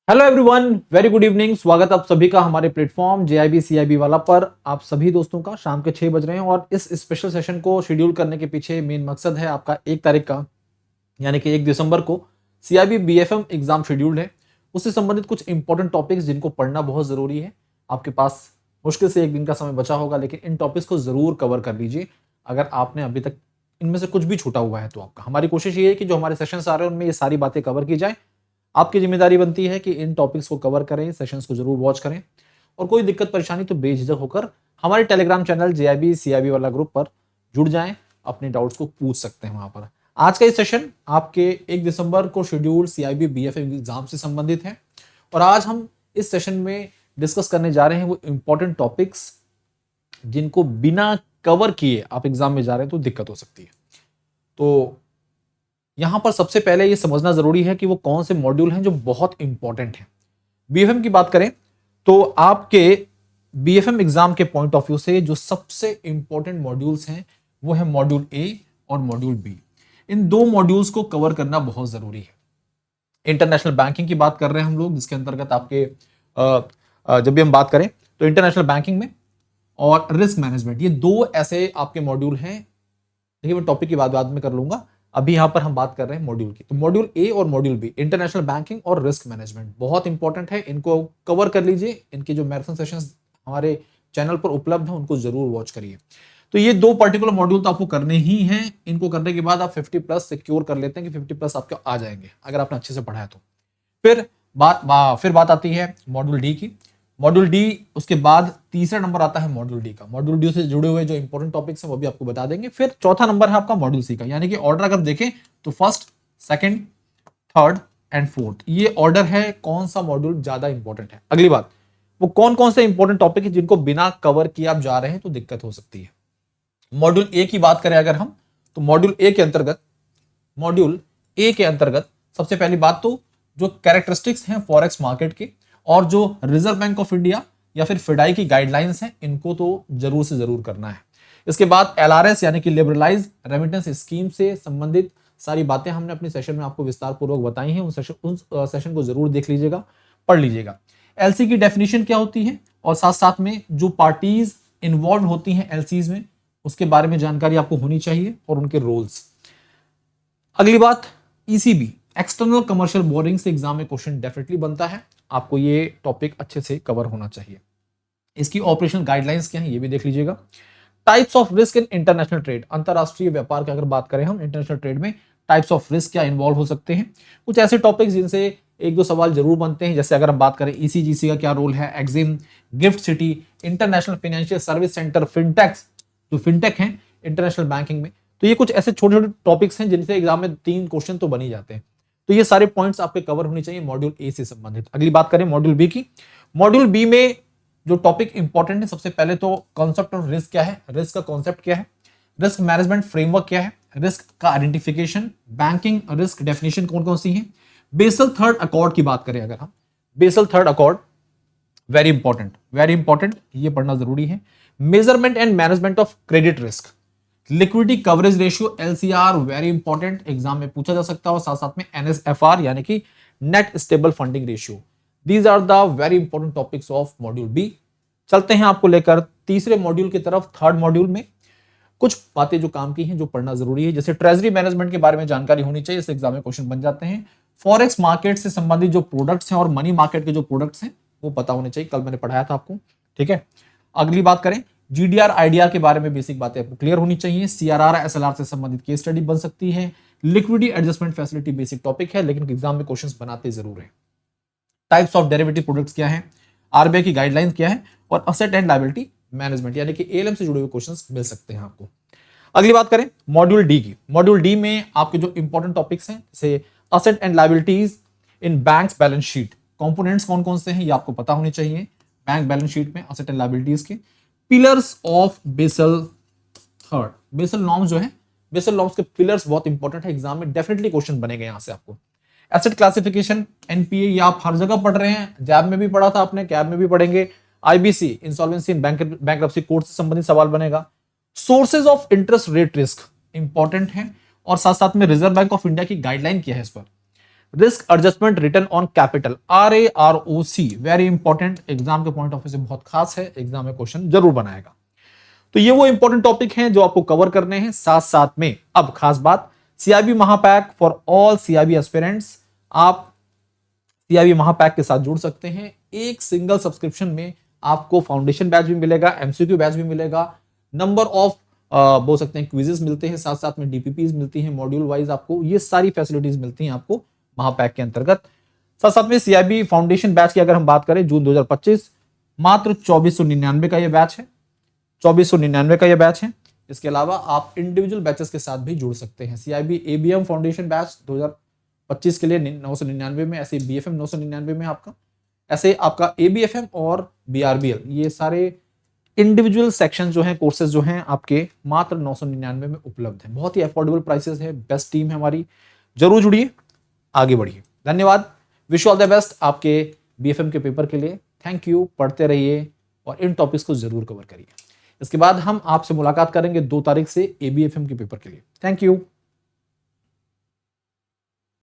Hello everyone, very good evening. स्वागत आप सभी का हमारे प्लेटफॉर्म जेआईबी सीआईबी वाला पर। आप सभी दोस्तों का शाम के 6 बज रहे हैं और इस स्पेशल सेशन को शेड्यूल करने के पीछे मेन मकसद है आपका 1 तारीख का यानी कि 1 दिसंबर को सीआईबी बीएफएम एग्जाम शेड्यूल्ड है। उससे संबंधित कुछ इंपॉर्टेंट टॉपिक्स जिनको पढ़ना बहुत जरूरी है। आपके पास मुश्किल से 1 दिन का समय बचा होगा, लेकिन इन टॉपिक्स को जरूर कवर कर लीजिए। अगर आपने अभी तक इनमें से कुछ भी छूटा हुआ है तो आपका हमारी कोशिश ये है कि जो हमारे सेशंस आ रहे हैं उनमें ये सारी बातें कवर की जाए। आपकी जिम्मेदारी बनती है कि इन टॉपिक्स को कवर करें, सेशंस को जरूर वॉच करें और कोई दिक्कत परेशानी तो बेझिझक होकर हमारे टेलीग्राम चैनल जेआईबी सीआईबी वाला ग्रुप पर जुड़ जाएं, अपने डाउट्स को पूछ सकते हैं वहां पर। आज का ये सेशन आपके 1 दिसंबर को शेड्यूल सीआईबी बीएफएम एग्जाम से संबंधित है और आज हम इस सेशन में डिस्कस करने जा रहे हैं वो इंपॉर्टेंट टॉपिक्स जिनको बिना कवर किए आप एग्जाम में जा रहे हैं तो दिक्कत हो सकती है। तो यहां पर सबसे पहले ये समझना जरूरी है कि वो कौन से मॉड्यूल हैं जो बहुत इंपॉर्टेंट हैं। बीएफएम की बात करें तो आपके बीएफएम एग्जाम के पॉइंट ऑफ व्यू से जो सबसे इंपॉर्टेंट मॉड्यूल्स हैं वो है मॉड्यूल ए और मॉड्यूल बी। इन दो मॉड्यूल्स को कवर करना बहुत जरूरी है। इंटरनेशनल बैंकिंग की बात कर रहे हैं हम लोग, जिसके अंतर्गत आपके जब भी हम बात करें तो इंटरनेशनल बैंकिंग में और रिस्क मैनेजमेंट, ये दो ऐसे आपके मॉड्यूल हैं। देखिए मैं टॉपिक की बात बाद में कर लूंगा, अभी यहां पर हम बात कर रहे हैं मॉड्यूल की। तो मॉड्यूल ए और मॉड्यूल बी, इंटरनेशनल बैंकिंग और रिस्क मैनेजमेंट, बहुत इंपॉर्टेंट है। इनको कवर कर लीजिए। इनके जो मैराथन सेशंस हमारे चैनल पर उपलब्ध हैं उनको जरूर वॉच करिए। तो ये दो पर्टिकुलर मॉड्यूल तो आपको करने ही हैं। इनको करने के बाद आप 50+ सिक्योर कर लेते हैं कि 50+ आपके आ जाएंगे अगर आपने अच्छे से पढ़ा है तो। फिर बात आती है मॉड्यूल डी की। मॉड्यूल डी उसके बाद तीसरा नंबर आता है मॉड्यूल डी का। मॉड्यूल डी से जुड़े हुए जो इंपॉर्टेंट टॉपिक्स हैं वो भी आपको बता देंगे। फिर चौथा नंबर है आपका मॉड्यूल सी का, यानी कि ऑर्डर अगर देखें तो first, second, third and fourth, ये ऑर्डर है कौन सा मॉड्यूल ज्यादा इंपॉर्टेंट है। अगली बात, वो कौन कौन से इंपॉर्टेंट टॉपिक है जिनको बिना कवर किए आप जा रहे हैं तो दिक्कत हो सकती है। मॉड्यूल ए की बात करें अगर हम, तो मॉड्यूल ए के अंतर्गत सबसे पहली बात तो जो कैरेक्टरिस्टिक्स हैं फॉरेक्स मार्केट के और जो रिजर्व बैंक ऑफ इंडिया या फिर फिडाई की गाइडलाइंस हैं, इनको तो जरूर से जरूर करना है। इसके बाद एलआरएस यानी कि लिबरलाइज रेमिटेंस स्कीम से संबंधित सारी बातें हमने अपने सेशन में आपको विस्तार पूर्वक बताई हैं। उन सेशन को जरूर देख लीजिएगा, पढ़ लीजिएगा। एलसी की डेफिनेशन क्या होती है और साथ साथ में जो पार्टीज इन्वॉल्व होती हैं एलसीज में, उसके बारे में जानकारी आपको होनी चाहिए और उनके रोल्स। अगली बात, ईसीबी एक्सटर्नल कमर्शियल बोरिंग से एग्जाम में क्वेश्चन डेफिनेटली बनता है। आपको ये टॉपिक अच्छे से कवर होना चाहिए। इसकी ऑपरेशन गाइडलाइंस क्या है ये भी देख लीजिएगा। Types of risk in international trade, अंतरराष्ट्रीय व्यापार की अगर बात करें हम, इंटरनेशनल ट्रेड में टाइप्स ऑफ रिस्क क्या इन्वॉल्व हो सकते हैं। कुछ ऐसे टॉपिक्स जिनसे एक दो सवाल जरूर बनते हैं, जैसे अगर हम बात करें ईसीजीसी का क्या रोल है, EXIM, GIFT city, international financial service centre, fintechs, जो फिनटेक है इंटरनेशनल बैंकिंग में। तो ये कुछ ऐसे छोटे छोटे टॉपिक्स हैं जिनसे एग्जाम में 3 क्वेश्चन तो बन ही जाते हैं। तो ये सारे पॉइंट्स आपके कवर होने चाहिए मॉड्यूल ए से संबंधित। अगली बात करें मॉड्यूल बी की। मॉड्यूल बी में जो टॉपिक इंपॉर्टेंट है, सबसे पहले तो कॉन्सेप्ट ऑफ रिस्क क्या है, रिस्क का कॉन्सेप्ट क्या है, रिस्क मैनेजमेंट फ्रेमवर्क क्या है, रिस्क का आइडेंटिफिकेशन, बैंकिंग रिस्क डेफिनेशन कौन कौन सी है। बेसल थर्ड अकॉर्ड की बात करें अगर हम, Basel third accord very important, ये पढ़ना जरूरी है। Measurement and management of credit risk, liquidity coverage ratio LCR, very important, exam में पूछा जा सकता है। और साथ साथ में एनएसएफआर यानी कि net stable funding ratio. These are the very important topics of module B. चलते हैं आपको लेकर तीसरे मॉड्यूल की तरफ। थर्ड मॉड्यूल में कुछ बातें जो काम की हैं जो पढ़ना जरूरी है, जैसे ट्रेजरी मैनेजमेंट के बारे में जानकारी होनी चाहिए, इस एग्जाम में क्वेश्चन बन जाते हैं। फॉरेक्स मार्केट से संबंधित जो प्रोडक्ट्स हैं और मनी मार्केट के जो प्रोडक्ट्स हैं वो पता होने चाहिए, कल मैंने पढ़ाया था आपको, ठीक है। अगली बात करें जीडीआर आईडीआर के बारे में, बेसिक बातें आपको क्लियर होनी चाहिए। सीआरआर एसएलआर से संबंधित केस स्टडी बन सकती है। Liquidity adjustment facility basic topic है लेकिन एग्जाम में क्वेश्चंस बनाते जरूर है। टाइप्स ऑफ डेरिवेटिव प्रोडक्ट्स क्या है, आरबीआई की गाइडलाइंस क्या है, और असेट एंड लायबिलिटी मैनेजमेंट यानी कि एएलएम से जुड़े हुए क्वेश्चंस मिल सकते हैं आपको। अगली बात करें मॉड्यूल डी की। मॉड्यूल डी में आपके जो इंपॉर्टेंट टॉपिक्स हैं, जैसे asset and liabilities in banks balance sheet, components कौन कौन से हैं ये आपको पता होने चाहिए बैंक बैलेंस शीट में असेट एंड लायबिलिटीज के। Pillars of Basel third, Basel norms जो है, बेसल नॉर्म्स के पिलर्स बहुत इंपॉर्टेंट है, एग्जाम में डेफिनेटली क्वेश्चन बनेगा यहां से आपको। एसेट क्लासिफिकेशन एनपीए, ये आप हर जगह पढ़ रहे हैं, जैब में भी पढ़ा था आपने, कैब में भी पढ़ेंगे। आईबीसी इंसॉल्वेंसी इन बैंक्रप्सी कोर्ट से संबंधित सवाल बनेगा। Sources of interest rate risk important है और साथ साथ में रिजर्व बैंक ऑफ इंडिया की गाइडलाइन क्या है इस पर। Risk adjustment return on capital, RAROC, very important, exam के पॉइंट ऑफ व्यू से बहुत खास है, एग्जाम में क्वेश्चन जरूर बनाएगा। तो ये वो इंपॉर्टेंट टॉपिक हैं जो आपको कवर करने हैं। साथ साथ में अब खास बात, CIB Mahapack for all CIB aspirants, आप सीआईबी महापैक के साथ जुड़ सकते हैं। एक सिंगल सब्सक्रिप्शन में आपको फाउंडेशन बैच भी मिलेगा, एमसीक्यू बैच भी मिलेगा, नंबर ऑफ बोल सकते हैं क्विजेस मिलते हैं, साथ साथ में डीपीपीज मिलती हैं, मॉड्यूल वाइज आपको ये सारी फैसिलिटीज मिलती हैं आपको महापैक के अंतर्गत। साथ साथ में सीआईबी फाउंडेशन बैच की अगर हम बात करें, जून 2025, मात्र 2499 का ये बैच है, 2499 का ये बैच है। इसके अलावा आप इंडिविजुअल बैचेस के साथ भी जुड़ सकते हैं। सीआईबी एबीएम फाउंडेशन बैच 2025 के लिए 999 में, ऐसे बीएफएम 999 में आपका, ऐसे आपका एबीएफएम और बीआरबीएल, ये सारे इंडिविजुअल सेक्शन जो हैं, कोर्सेज जो हैं आपके मात्र 999 में उपलब्ध हैं। बहुत ही अफोर्डेबल प्राइसेस है, बेस्ट टीम है हमारी, जरूर जुड़िए, आगे बढ़िए। धन्यवाद, विश ऑल द बेस्ट आपके बीएफएम के पेपर के लिए। थैंक यू, पढ़ते रहिए और इन टॉपिक्स को जरूर कवर करिए। इसके बाद हम आपसे मुलाकात करेंगे 2 तारीख से एबीएफएम के पेपर के लिए। Thank you.